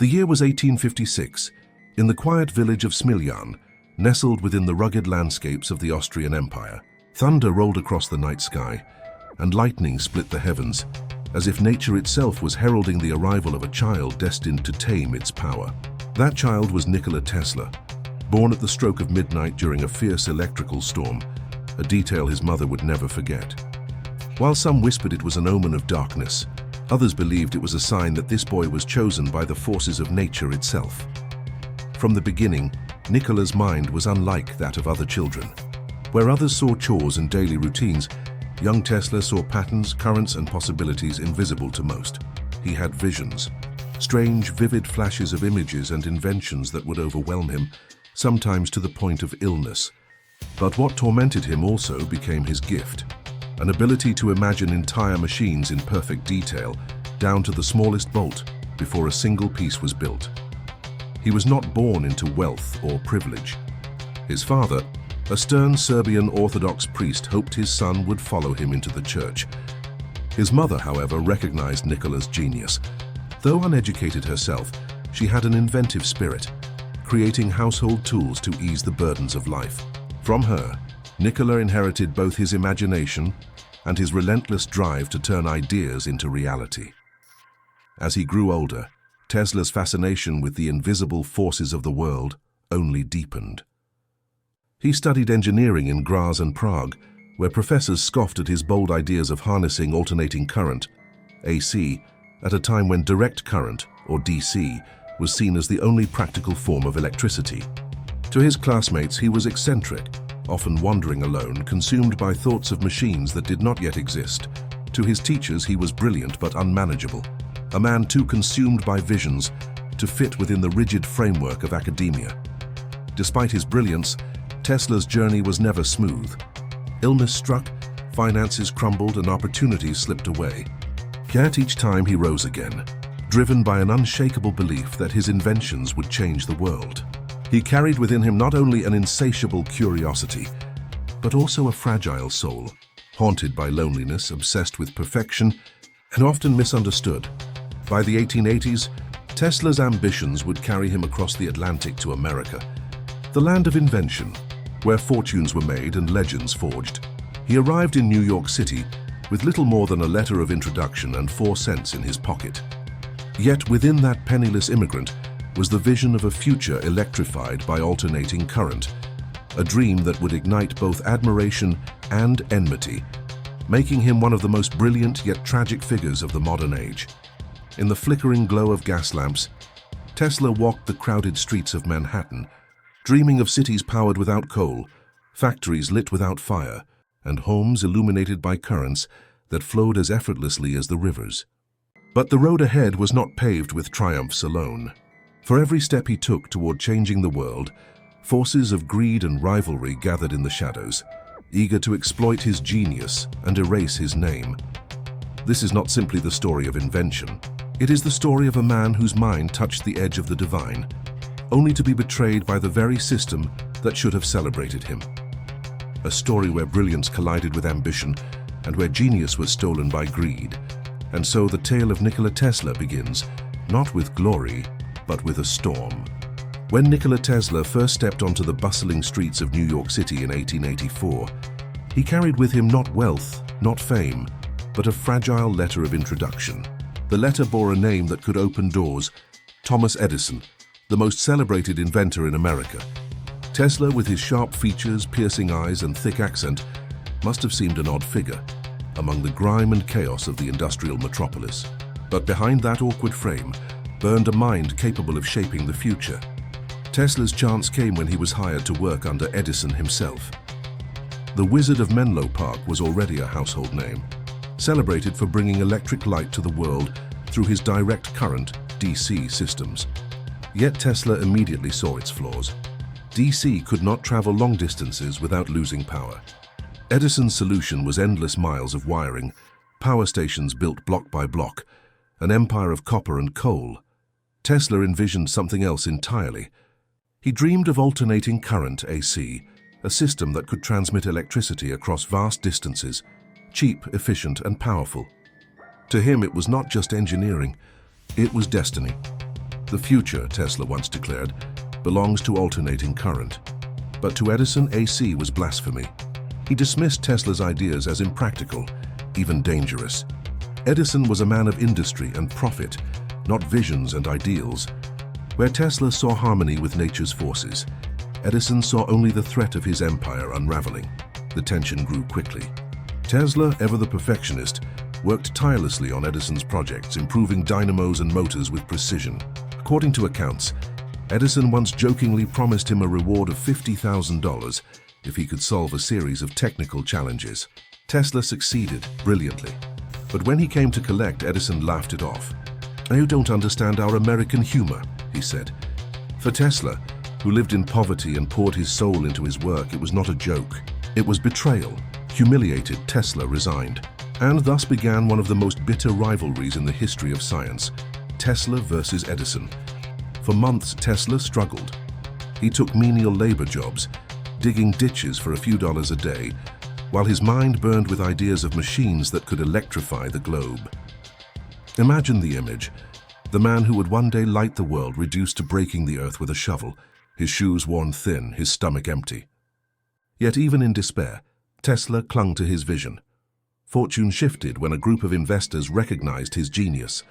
The year was 1856. In the quiet village of Smiljan, nestled within the rugged landscapes of the Austrian Empire, thunder rolled across the night sky, and lightning split the heavens, as if nature itself was heralding the arrival of a child destined to tame its power. That child was Nikola Tesla, born at the stroke of midnight during a fierce electrical storm, a detail his mother would never forget. While some whispered it was an omen of darkness, others believed it was a sign that this boy was chosen by the forces of nature itself. From the beginning, Nikola's mind was unlike that of other children. Where others saw chores and daily routines, young Tesla saw patterns, currents, and possibilities invisible to most. He had visions, strange, vivid flashes of images and inventions that would overwhelm him, sometimes to the point of illness. But what tormented him also became his gift, an ability to imagine entire machines in perfect detail, down to the smallest bolt, before a single piece was built. He was not born into wealth or privilege. His father, a stern Serbian Orthodox priest, hoped his son would follow him into the church. His mother, however, recognized Nikola's genius. Though uneducated herself, she had an inventive spirit, creating household tools to ease the burdens of life. From her, Nikola inherited both his imagination and his relentless drive to turn ideas into reality. As he grew older, Tesla's fascination with the invisible forces of the world only deepened. He studied engineering in Graz and Prague, where professors scoffed at his bold ideas of harnessing alternating current, AC, at a time when direct current, or DC, was seen as the only practical form of electricity. To his classmates, he was eccentric, often wandering alone, consumed by thoughts of machines that did not yet exist. To his teachers, he was brilliant but unmanageable, a man too consumed by visions to fit within the rigid framework of academia. Despite his brilliance, Tesla's journey was never smooth. Illness struck, finances crumbled, and opportunities slipped away. Yet each time he rose again, driven by an unshakable belief that his inventions would change the world. He carried within him not only an insatiable curiosity, but also a fragile soul, haunted by loneliness, obsessed with perfection, and often misunderstood. By the 1880s, Tesla's ambitions would carry him across the Atlantic to America, the land of invention, where fortunes were made and legends forged. He arrived in New York City with little more than a letter of introduction and 4 cents in his pocket. Yet within that penniless immigrant was the vision of a future electrified by alternating current, a dream that would ignite both admiration and enmity, making him one of the most brilliant yet tragic figures of the modern age. In the flickering glow of gas lamps, Tesla walked the crowded streets of Manhattan, dreaming of cities powered without coal, factories lit without fire, and homes illuminated by currents that flowed as effortlessly as the rivers. But the road ahead was not paved with triumphs alone. For every step he took toward changing the world, forces of greed and rivalry gathered in the shadows, eager to exploit his genius and erase his name. This is not simply the story of invention. It is the story of a man whose mind touched the edge of the divine, only to be betrayed by the very system that should have celebrated him. A story where brilliance collided with ambition and where genius was stolen by greed. And so the tale of Nikola Tesla begins, not with glory, but with a storm. When Nikola Tesla first stepped onto the bustling streets of New York City in 1884, he carried with him not wealth, not fame, but a fragile letter of introduction. The letter bore a name that could open doors: Thomas Edison, the most celebrated inventor in America. Tesla, with his sharp features, piercing eyes, and thick accent, must have seemed an odd figure among the grime and chaos of the industrial metropolis. But behind that awkward frame burned a mind capable of shaping the future. Tesla's chance came when he was hired to work under Edison himself. The Wizard of Menlo Park was already a household name, celebrated for bringing electric light to the world through his direct current, DC, systems. Yet Tesla immediately saw its flaws. DC could not travel long distances without losing power. Edison's solution was endless miles of wiring, power stations built block by block, an empire of copper and coal. Tesla envisioned something else entirely. He dreamed of alternating current, AC, a system that could transmit electricity across vast distances, cheap, efficient, and powerful. To him, it was not just engineering, it was destiny. The future, Tesla once declared, belongs to alternating current. But to Edison, AC was blasphemy. He dismissed Tesla's ideas as impractical, even dangerous. Edison was a man of industry and profit, not visions and ideals. Where Tesla saw harmony with nature's forces, Edison saw only the threat of his empire unraveling. The tension grew quickly. Tesla, ever the perfectionist, worked tirelessly on Edison's projects, improving dynamos and motors with precision. According to accounts, Edison once jokingly promised him a reward of $50,000 if he could solve a series of technical challenges. Tesla succeeded brilliantly, but when he came to collect, Edison laughed it off. "You don't understand our American humor," he said. For Tesla, who lived in poverty and poured his soul into his work, it was not a joke. It was betrayal. Humiliated, Tesla resigned. And thus began one of the most bitter rivalries in the history of science, Tesla versus Edison. For months, Tesla struggled. He took menial labor jobs, digging ditches for a few dollars a day, while his mind burned with ideas of machines that could electrify the globe. Imagine the image. The man who would one day light the world reduced to breaking the earth with a shovel, his shoes worn thin, his stomach empty. Yet even in despair, Tesla clung to his vision. Fortune shifted when a group of investors recognized his genius.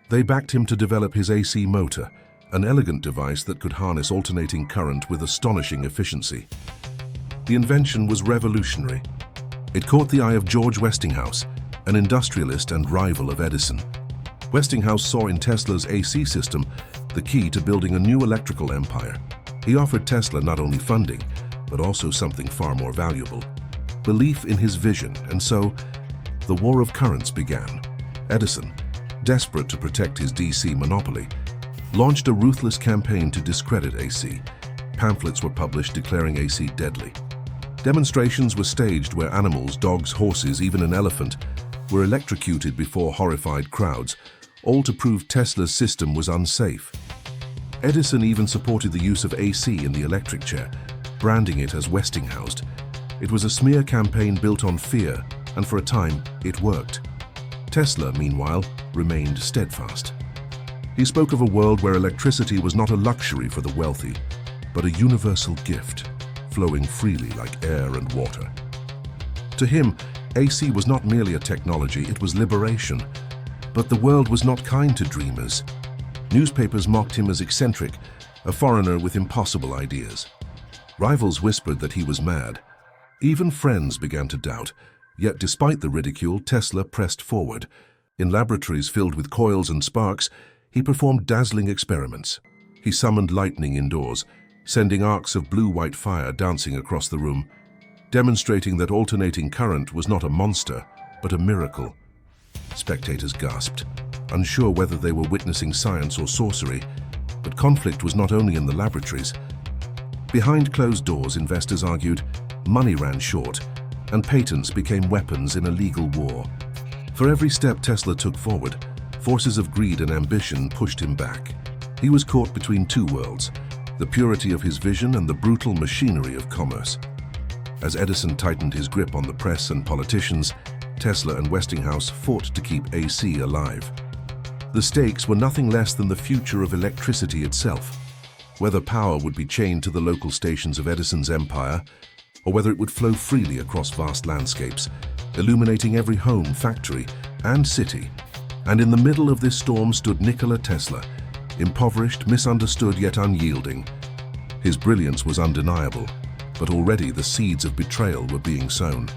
They backed him to develop his AC motor, an elegant device that could harness alternating current with astonishing efficiency. The invention was revolutionary. It caught the eye of George Westinghouse, an industrialist and rival of Edison. Westinghouse saw in Tesla's AC system the key to building a new electrical empire. He offered Tesla not only funding, but also something far more valuable: belief in his vision. And so, the war of currents began. Edison, desperate to protect his DC monopoly, launched a ruthless campaign to discredit AC. Pamphlets were published declaring AC deadly. Demonstrations were staged where animals, dogs, horses, even an elephant, were electrocuted before horrified crowds, all to prove Tesla's system was unsafe. Edison even supported the use of AC in the electric chair, branding it as Westinghouse. It was a smear campaign built on fear, and for a time, it worked. Tesla, meanwhile, remained steadfast. He spoke of a world where electricity was not a luxury for the wealthy, but a universal gift, flowing freely like air and water. To him, AC was not merely a technology, it was liberation. But the world was not kind to dreamers. Newspapers mocked him as eccentric, a foreigner with impossible ideas. Rivals whispered that he was mad. Even friends began to doubt. Yet despite the ridicule, Tesla pressed forward. In laboratories filled with coils and sparks, he performed dazzling experiments. He summoned lightning indoors, sending arcs of blue-white fire dancing across the room, demonstrating that alternating current was not a monster, but a miracle. Spectators gasped, unsure whether they were witnessing science or sorcery. But conflict was not only in the laboratories. Behind closed doors, investors argued, money ran short, and patents became weapons in a legal war. For every step Tesla took forward, forces of greed and ambition pushed him back. He was caught between two worlds, the purity of his vision and the brutal machinery of commerce. As Edison tightened his grip on the press and politicians, Tesla and Westinghouse fought to keep AC alive. The stakes were nothing less than the future of electricity itself, whether power would be chained to the local stations of Edison's empire, or whether it would flow freely across vast landscapes, illuminating every home, factory, and city. And in the middle of this storm stood Nikola Tesla, impoverished, misunderstood, yet unyielding. His brilliance was undeniable, but already the seeds of betrayal were being sown.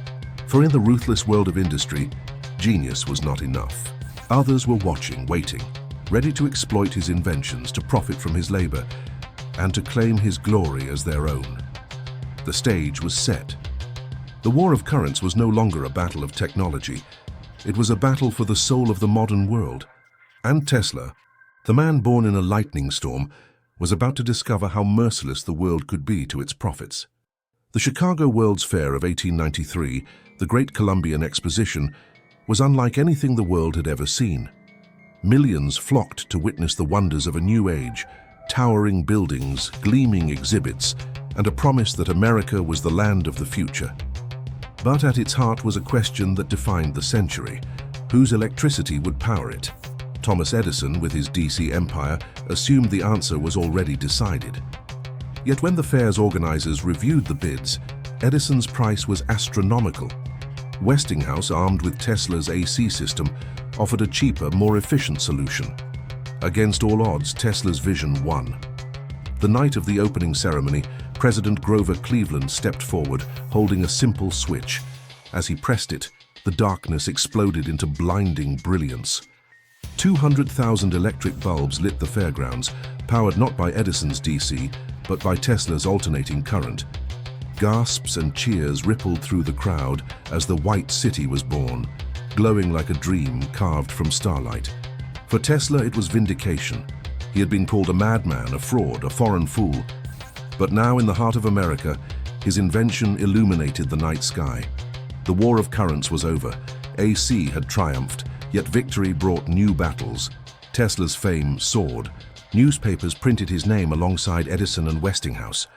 For in the ruthless world of industry, genius was not enough. Others were watching, waiting, ready to exploit his inventions, to profit from his labor, and to claim his glory as their own. The stage was set. The war of currents was no longer a battle of technology. It was a battle for the soul of the modern world. And Tesla, the man born in a lightning storm, was about to discover how merciless the world could be to its prophets. The Chicago World's Fair of 1893, the Great Columbian Exposition, was unlike anything the world had ever seen. Millions flocked to witness the wonders of a new age, towering buildings, gleaming exhibits, and a promise that America was the land of the future. But at its heart was a question that defined the century: whose electricity would power it? Thomas Edison, with his DC empire, assumed the answer was already decided. Yet when the fair's organizers reviewed the bids, Edison's price was astronomical. Westinghouse, armed with Tesla's AC system, offered a cheaper, more efficient solution. Against all odds, Tesla's vision won. The night of the opening ceremony, President Grover Cleveland stepped forward, holding a simple switch. As he pressed it, the darkness exploded into blinding brilliance. 200,000 electric bulbs lit the fairgrounds, powered not by Edison's DC, but by Tesla's alternating current. Gasps and cheers rippled through the crowd as the White City was born, glowing like a dream carved from starlight. For Tesla, it was vindication. He had been called a madman, a fraud, a foreign fool. But now, in the heart of America, his invention illuminated the night sky. The war of currents was over. AC had triumphed, yet victory brought new battles. Tesla's fame soared. Newspapers printed his name alongside Edison and Westinghouse.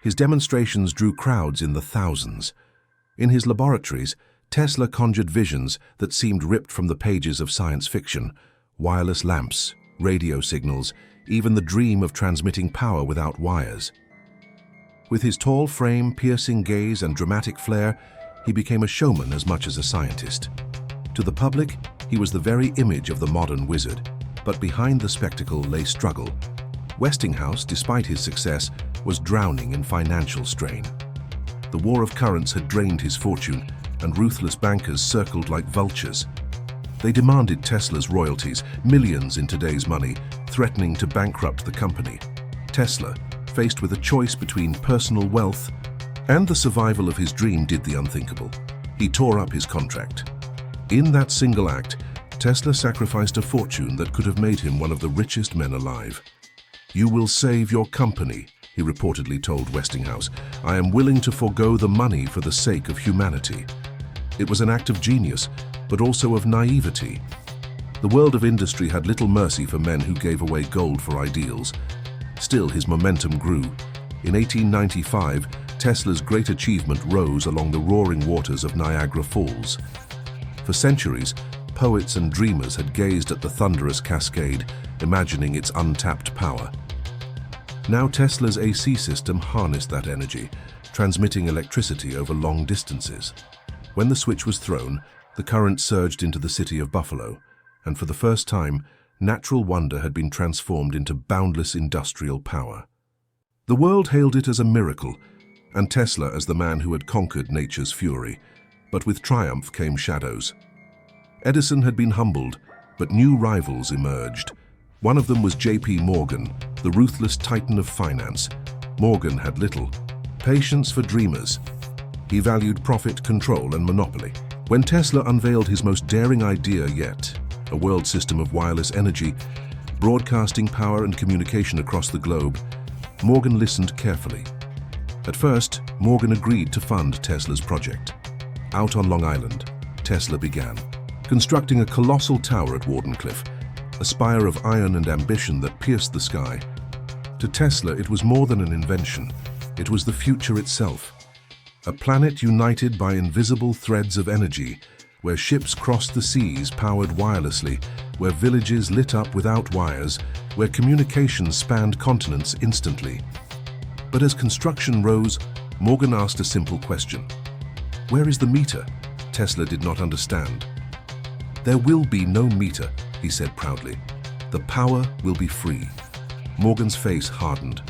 His demonstrations drew crowds in the thousands. In his laboratories, Tesla conjured visions that seemed ripped from the pages of science fiction. Wireless lamps, radio signals, even the dream of transmitting power without wires. With his tall frame, piercing gaze, and dramatic flair, he became a showman as much as a scientist. To the public, he was the very image of the modern wizard, but behind the spectacle lay struggle. Westinghouse, despite his success, was drowning in financial strain. The war of currents had drained his fortune, and ruthless bankers circled like vultures. They demanded Tesla's royalties, millions in today's money, threatening to bankrupt the company. Tesla, faced with a choice between personal wealth and the survival of his dream, did the unthinkable. He tore up his contract. In that single act, Tesla sacrificed a fortune that could have made him one of the richest men alive. "You will save your company," he reportedly told Westinghouse. "I am willing to forego the money for the sake of humanity." It was an act of genius, but also of naivety. The world of industry had little mercy for men who gave away gold for ideals. Still, his momentum grew. In 1895, Tesla's great achievement rose along the roaring waters of Niagara Falls. For centuries, poets and dreamers had gazed at the thunderous cascade, imagining its untapped power. Now Tesla's AC system harnessed that energy, transmitting electricity over long distances. When the switch was thrown, the current surged into the city of Buffalo, and for the first time, natural wonder had been transformed into boundless industrial power. The world hailed it as a miracle, and Tesla as the man who had conquered nature's fury. But with triumph came shadows. Edison had been humbled, but new rivals emerged. One of them was J.P. Morgan, the ruthless titan of finance. Morgan had little patience for dreamers. He valued profit, control, and monopoly. When Tesla unveiled his most daring idea yet, a world system of wireless energy, broadcasting power and communication across the globe, Morgan listened carefully. At first, Morgan agreed to fund Tesla's project. Out on Long Island, Tesla began constructing a colossal tower at Wardenclyffe, a spire of iron and ambition that pierced the sky. To Tesla, it was more than an invention. It was the future itself. A planet united by invisible threads of energy, where ships crossed the seas powered wirelessly, where villages lit up without wires, where communications spanned continents instantly. But as construction rose, Morgan asked a simple question. Where is the meter? Tesla did not understand. There will be no meter, he said proudly. The power will be free. Morgan's face hardened.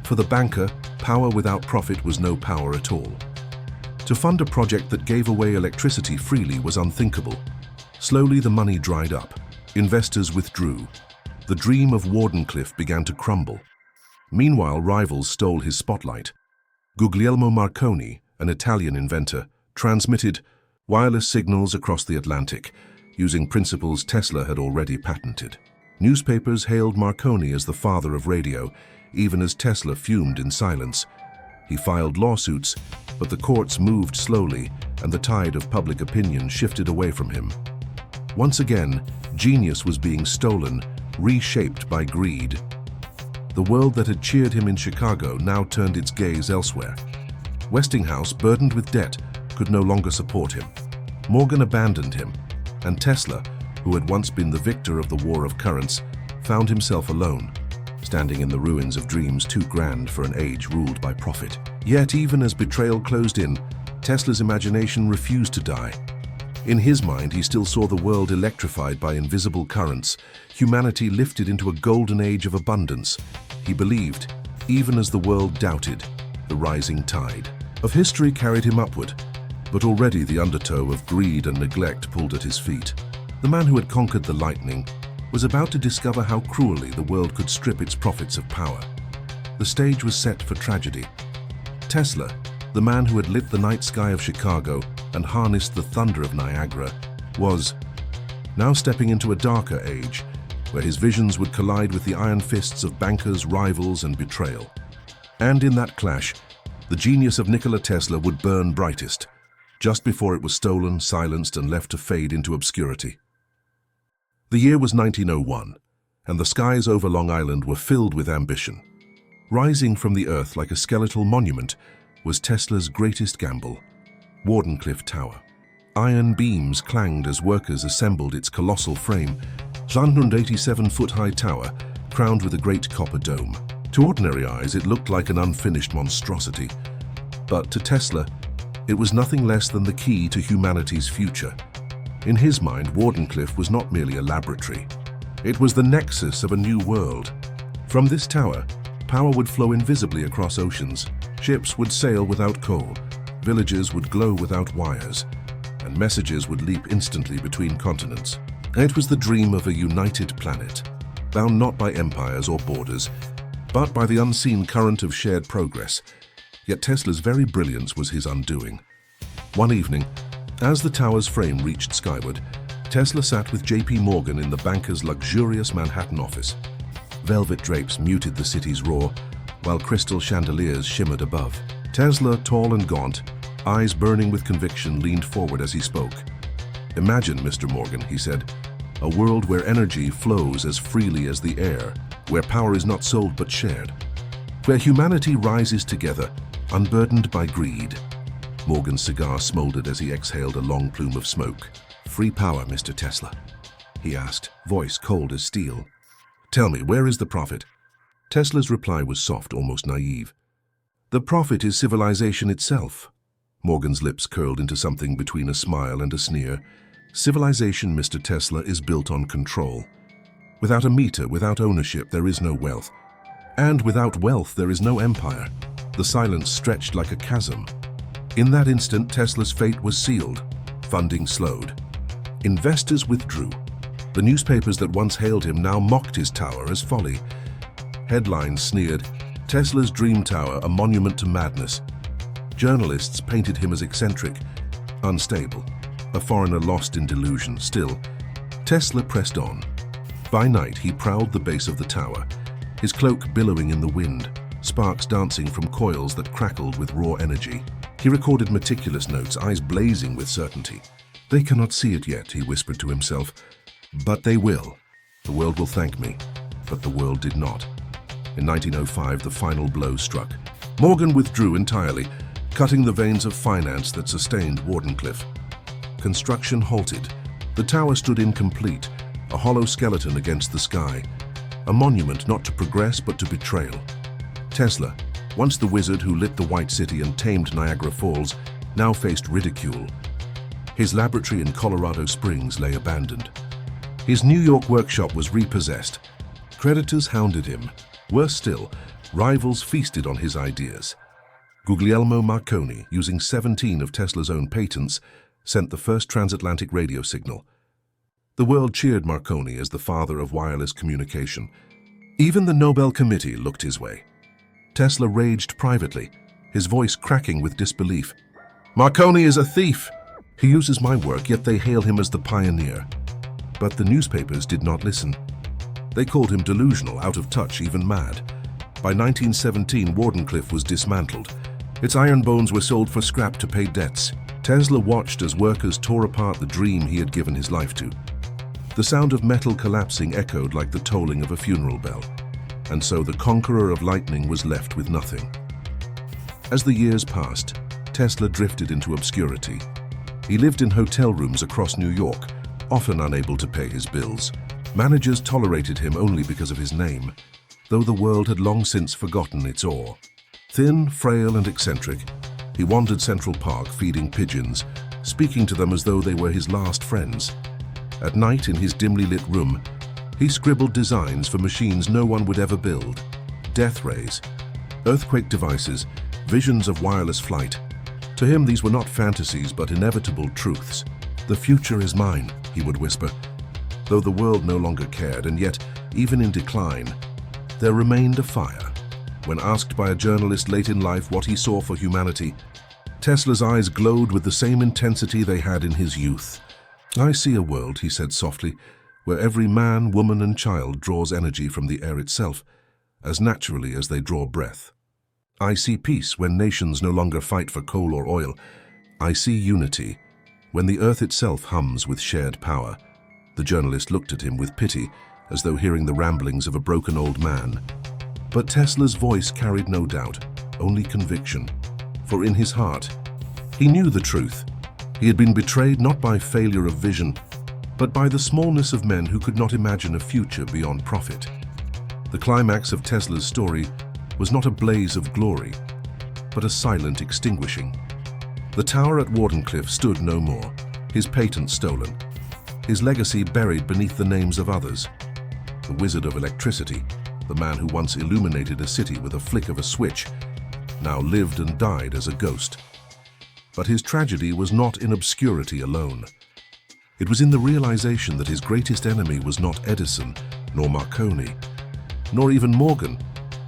For the banker, power without profit was no power at all. To fund a project that gave away electricity freely was unthinkable. Slowly the money dried up. Investors withdrew. The dream of Wardenclyffe began to crumble. Meanwhile, rivals stole his spotlight. Guglielmo Marconi, an Italian inventor, transmitted wireless signals across the Atlantic, using principles Tesla had already patented. Newspapers hailed Marconi as the father of radio, even as Tesla fumed in silence. He filed lawsuits, but the courts moved slowly, and the tide of public opinion shifted away from him. Once again, genius was being stolen, reshaped by greed. The world that had cheered him in Chicago now turned its gaze elsewhere. Westinghouse, burdened with debt, could no longer support him. Morgan abandoned him, and Tesla, who had once been the victor of the War of Currents, found himself alone, standing in the ruins of dreams too grand for an age ruled by profit. Yet, even as betrayal closed in, Tesla's imagination refused to die. In his mind, he still saw the world electrified by invisible currents, humanity lifted into a golden age of abundance. He believed, even as the world doubted, the rising tide of history carried him upward, but already the undertow of greed and neglect pulled at his feet. The man who had conquered the lightning was about to discover how cruelly the world could strip its prophets of power. The stage was set for tragedy. Tesla, the man who had lit the night sky of Chicago and harnessed the thunder of Niagara, was now stepping into a darker age, where his visions would collide with the iron fists of bankers, rivals, and betrayal. And in that clash, the genius of Nikola Tesla would burn brightest, just before it was stolen, silenced, and left to fade into obscurity. The year was 1901, and the skies over Long Island were filled with ambition. Rising from the earth like a skeletal monument was Tesla's greatest gamble, Wardenclyffe Tower. Iron beams clanged as workers assembled its colossal frame, 187-foot-high tower crowned with a great copper dome. To ordinary eyes, it looked like an unfinished monstrosity, but to Tesla, it was nothing less than the key to humanity's future. In his mind, Wardenclyffe was not merely a laboratory. It was the nexus of a new world. From this tower, power would flow invisibly across oceans. Ships would sail without coal, villages would glow without wires, and messages would leap instantly between continents. It was the dream of a united planet, bound not by empires or borders, but by the unseen current of shared progress. Yet Tesla's very brilliance was his undoing. One evening, as the tower's frame reached skyward, Tesla sat with J.P. Morgan in the banker's luxurious Manhattan office. Velvet drapes muted the city's roar, while crystal chandeliers shimmered above. Tesla, tall and gaunt, eyes burning with conviction, leaned forward as he spoke. "Imagine, Mr. Morgan," he said, "a world where energy flows as freely as the air, where power is not sold but shared, where humanity rises together, unburdened by greed." Morgan's cigar smoldered as he exhaled a long plume of smoke. "Free power, Mr. Tesla?" he asked, voice cold as steel. "Tell me, where is the profit?" Tesla's reply was soft, almost naive. "The profit is civilization itself." Morgan's lips curled into something between a smile and a sneer. "Civilization, Mr. Tesla, is built on control. Without a meter, without ownership, there is no wealth. And without wealth, there is no empire." The silence stretched like a chasm. In that instant, Tesla's fate was sealed. Funding slowed. Investors withdrew. The newspapers that once hailed him now mocked his tower as folly. Headlines sneered, "Tesla's Dream Tower, a monument to madness." Journalists painted him as eccentric, unstable, a foreigner lost in delusion. Still, Tesla pressed on. By night, he prowled the base of the tower, his cloak billowing in the wind, sparks dancing from coils that crackled with raw energy. He recorded meticulous notes, eyes blazing with certainty. "They cannot see it yet," he whispered to himself, "but they will. The world will thank me." But the world did not. In 1905, the final blow struck. Morgan withdrew entirely, cutting the veins of finance that sustained Wardenclyffe. Construction halted. The tower stood incomplete, a hollow skeleton against the sky, a monument not to progress but to betrayal. Tesla, once the wizard who lit the White City and tamed Niagara Falls, now faced ridicule. His laboratory in Colorado Springs lay abandoned. His New York workshop was repossessed. Creditors hounded him. Worse still, rivals feasted on his ideas. Guglielmo Marconi, using 17 of Tesla's own patents, sent the first transatlantic radio signal. The world cheered Marconi as the father of wireless communication. Even the Nobel Committee looked his way. Tesla raged privately, his voice cracking with disbelief. "Marconi is a thief! He uses my work, yet they hail him as the pioneer." But the newspapers did not listen. They called him delusional, out of touch, even mad. By 1917, Wardenclyffe was dismantled. Its iron bones were sold for scrap to pay debts. Tesla watched as workers tore apart the dream he had given his life to. The sound of metal collapsing echoed like the tolling of a funeral bell. And so the conqueror of lightning was left with nothing. As the years passed, Tesla drifted into obscurity. He lived in hotel rooms across New York, often unable to pay his bills. Managers tolerated him only because of his name, though the world had long since forgotten its awe. Thin, frail, and eccentric, he wandered Central Park feeding pigeons, speaking to them as though they were his last friends. At night, in his dimly lit room, he scribbled designs for machines no one would ever build. Death rays, earthquake devices, visions of wireless flight. To him, these were not fantasies but inevitable truths. "The future is mine," he would whisper. Though the world no longer cared, and yet, even in decline, there remained a fire. When asked by a journalist late in life what he saw for humanity, Tesla's eyes glowed with the same intensity they had in his youth. "I see a world," he said softly, "where every man, woman, and child draws energy from the air itself, as naturally as they draw breath. I see peace when nations no longer fight for coal or oil. I see unity when the earth itself hums with shared power." The journalist looked at him with pity, as though hearing the ramblings of a broken old man. But Tesla's voice carried no doubt, only conviction. For in his heart, he knew the truth. He had been betrayed not by failure of vision, but by the smallness of men who could not imagine a future beyond profit. The climax of Tesla's story was not a blaze of glory, but a silent extinguishing. The tower at Wardenclyffe stood no more, his patent stolen, his legacy buried beneath the names of others. The wizard of electricity, the man who once illuminated a city with a flick of a switch, now lived and died as a ghost. But his tragedy was not in obscurity alone. It was in the realization that his greatest enemy was not Edison, nor Marconi, nor even Morgan,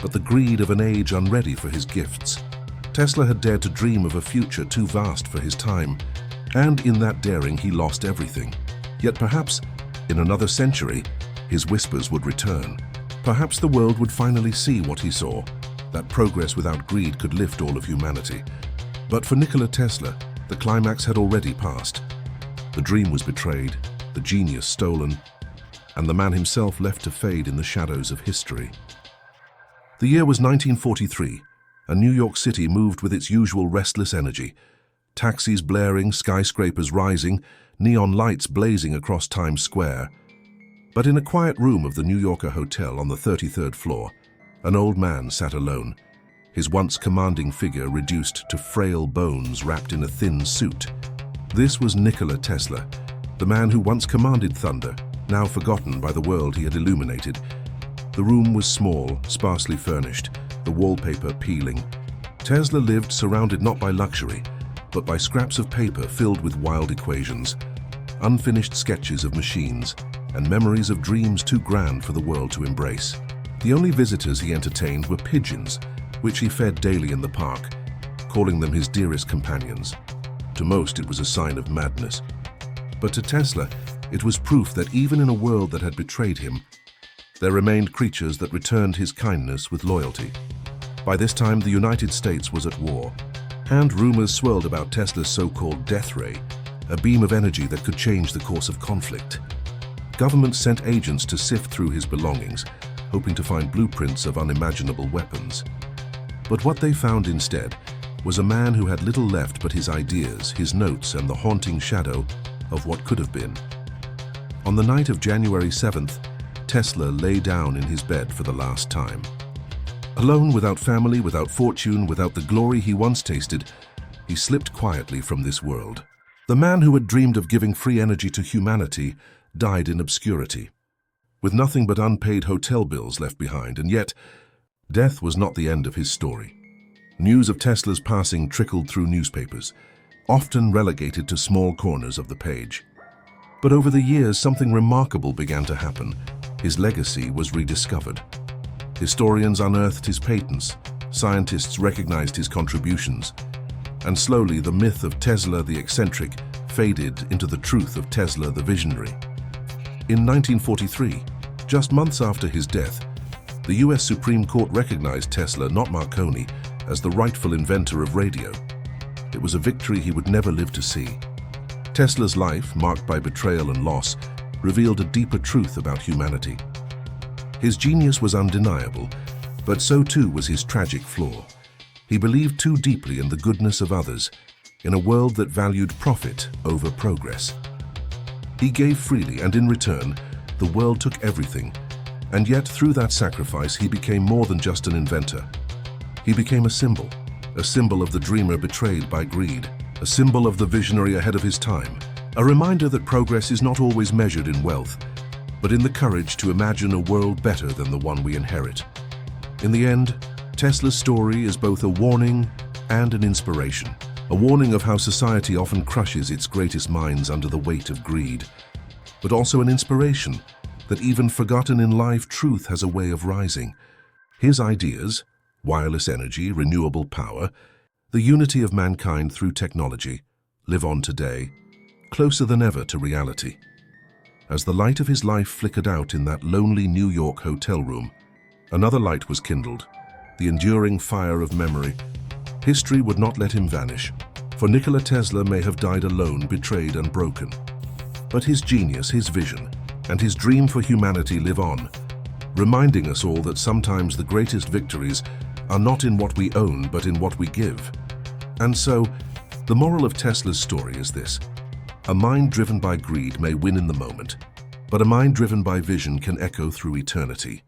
but the greed of an age unready for his gifts. Tesla had dared to dream of a future too vast for his time, and in that daring he lost everything. Yet perhaps, in another century, his whispers would return. Perhaps the world would finally see what he saw, that progress without greed could lift all of humanity. But for Nikola Tesla, the climax had already passed. The dream was betrayed, the genius stolen, and the man himself left to fade in the shadows of history. The year was 1943, and New York City moved with its usual restless energy. Taxis blaring, skyscrapers rising, neon lights blazing across Times Square. But in a quiet room of the New Yorker Hotel on the 33rd floor, an old man sat alone, his once commanding figure reduced to frail bones wrapped in a thin suit. This was Nikola Tesla, the man who once commanded thunder, now forgotten by the world he had illuminated. The room was small, sparsely furnished, the wallpaper peeling. Tesla lived surrounded not by luxury, but by scraps of paper filled with wild equations, unfinished sketches of machines, and memories of dreams too grand for the world to embrace. The only visitors he entertained were pigeons, which he fed daily in the park, calling them his dearest companions. To most, it was a sign of madness. But to Tesla, it was proof that even in a world that had betrayed him, there remained creatures that returned his kindness with loyalty. By this time, the United States was at war, and rumors swirled about Tesla's so-called death ray, a beam of energy that could change the course of conflict. Governments sent agents to sift through his belongings, hoping to find blueprints of unimaginable weapons. But what they found instead was a man who had little left but his ideas, his notes, and the haunting shadow of what could have been. On the night of January 7th, Tesla lay down in his bed for the last time. Alone, without family, without fortune, without the glory he once tasted, he slipped quietly from this world. The man who had dreamed of giving free energy to humanity died in obscurity, with nothing but unpaid hotel bills left behind, and yet, death was not the end of his story. News of Tesla's passing trickled through newspapers, often relegated to small corners of the page. But over the years, something remarkable began to happen. His legacy was rediscovered. Historians unearthed his patents, scientists recognized his contributions, and slowly the myth of Tesla the eccentric faded into the truth of Tesla the visionary. In 1943, just months after his death, the US Supreme Court recognized Tesla, not Marconi, as the rightful inventor of radio. It was a victory he would never live to see. Tesla's life, marked by betrayal and loss, revealed a deeper truth about humanity. His genius was undeniable, but so too was his tragic flaw. He believed too deeply in the goodness of others, in a world that valued profit over progress. He gave freely, and in return, the world took everything. And yet, through that sacrifice, he became more than just an inventor. He became a symbol of the dreamer betrayed by greed, a symbol of the visionary ahead of his time, a reminder that progress is not always measured in wealth, but in the courage to imagine a world better than the one we inherit. In the end, Tesla's story is both a warning and an inspiration, a warning of how society often crushes its greatest minds under the weight of greed, but also an inspiration that even forgotten in life truth has a way of rising. His ideas, wireless energy, renewable power, the unity of mankind through technology, live on today, closer than ever to reality. As the light of his life flickered out in that lonely New York hotel room, another light was kindled, the enduring fire of memory. History would not let him vanish, for Nikola Tesla may have died alone, betrayed and broken. But his genius, his vision, and his dream for humanity live on, reminding us all that sometimes the greatest victories are not in what we own, but in what we give. And so, the moral of Tesla's story is this: a mind driven by greed may win in the moment, but a mind driven by vision can echo through eternity.